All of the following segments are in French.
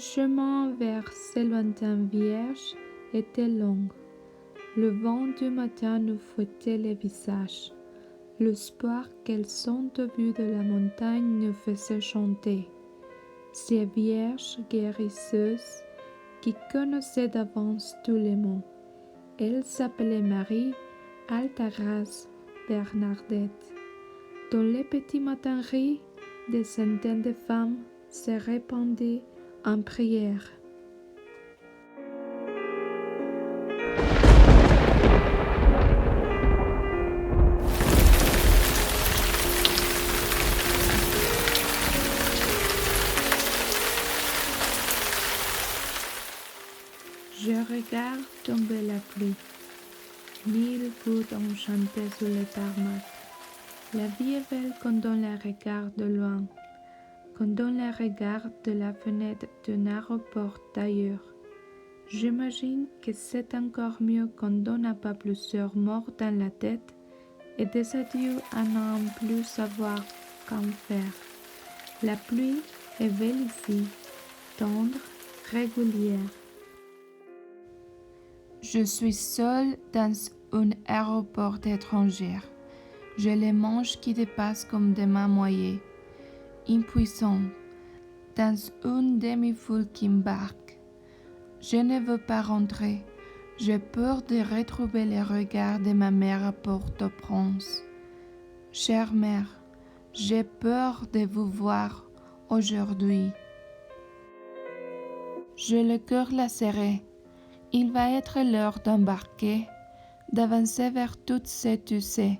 chemin vers ces lointains vierges était long. Le vent du matin nous fouettait les visages. L'espoir qu'elles sont au bout de la montagne nous faisait chanter. Ces vierges guérisseuses qui connaissaient d'avance tous les mots. Elles s'appelaient Marie, Altagrace, Bernadette. Dans les petits matinеries, des centaines de femmes se répandaient en prière. Je regarde tomber la pluie. 1000 gouttes ont chanté sur le tarmac. La vie est belle quand on la regarde de loin, quand on la regarde de la fenêtre d'un aéroport d'ailleurs. J'imagine que c'est encore mieux quand on n'a pas plusieurs morts dans la tête et des adieux à n'en plus savoir qu'en faire. La pluie est belle ici, tendre, régulière. Je suis seule dans un aéroport étranger. J'ai les manches qui dépassent comme des mains moyées, impuissant, dans une demi-foule qui embarque. Je ne veux pas rentrer. J'ai peur de retrouver les regards de ma mère à Port-au-Prince. Chère mère, j'ai peur de vous voir aujourd'hui. J'ai le cœur lacéré. Il va être l'heure d'embarquer, d'avancer vers toutes ces usées.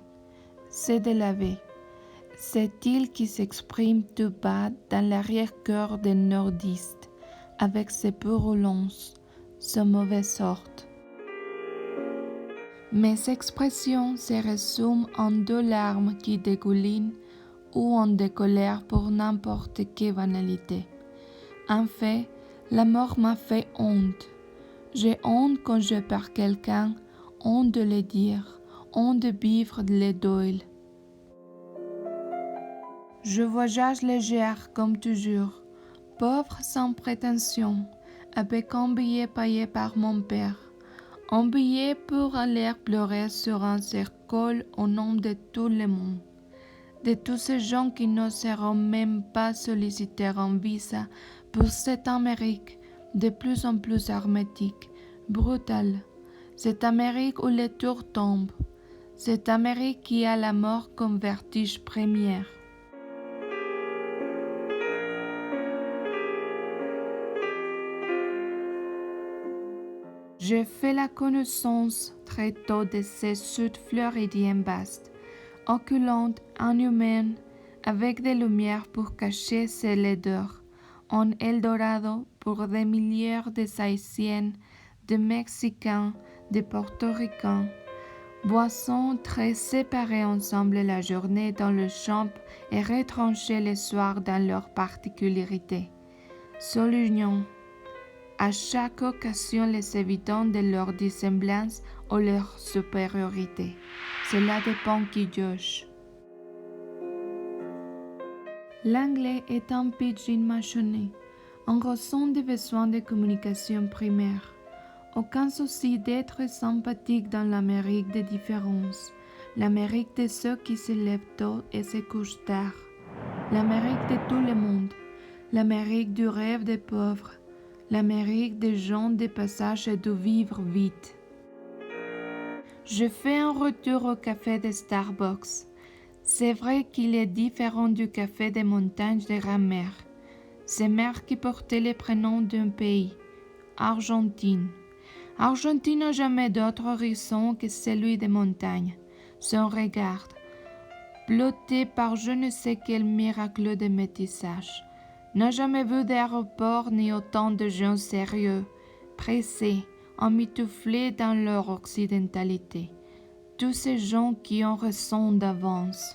C'est de laver. Cette île qui s'exprime tout bas dans l'arrière-cœur des nordistes, avec ses purulents, sa mauvaise sorte. Mes expressions se résument en 2 larmes qui dégoulinent ou en des colères pour n'importe quelle banalité. En fait, la mort m'a fait honte. J'ai honte quand je perds quelqu'un, honte de le dire, honte de vivre les deuils. Je voyage légère comme toujours, pauvre sans prétention, avec un billet payé par mon père. Un billet pour aller pleurer sur un cercle au nom de tout le monde. De tous ces gens qui n'oseront même pas solliciter un visa pour cette Amérique de plus en plus hermétique, brutale. Cette Amérique où les tours tombent. Cette Amérique qui a la mort comme vertige première. J'ai fait la connaissance très tôt de ces Sud-Floridiens vastes, opulentes, inhumaines, avec des lumières pour cacher ses laideurs, un Eldorado pour des milliers de Haïtiennes, de Mexicains, de Portoricains, boissons très séparées ensemble la journée dans le champ et retranchées le soir dans leurs particularités. Seule union. À chaque occasion les évidents de leur dissemblance ou leur supériorité. Cela dépend qui juge. L'anglais est un pidgin mâchonné, en raison des besoins de communication primaire. Aucun souci d'être sympathique dans l'Amérique des différences, l'Amérique de ceux qui se lèvent tôt et se couchent tard, l'Amérique de tout le monde, l'Amérique du rêve des pauvres, l'Amérique des gens de passage et de vivre vite. Je fais un retour au café de Starbucks. C'est vrai qu'il est différent du café des montagnes de grand-mère. C'est mère qui portait le prénom d'un pays, Argentine. Argentine n'a jamais d'autre horizon que celui des montagnes. Son regard, blotté par je ne sais quel miracle de métissage, n'a jamais vu d'aéroport ni autant de gens sérieux, pressés, emmitouflés dans leur occidentalité. Tous ces gens qui ont raison d'avance.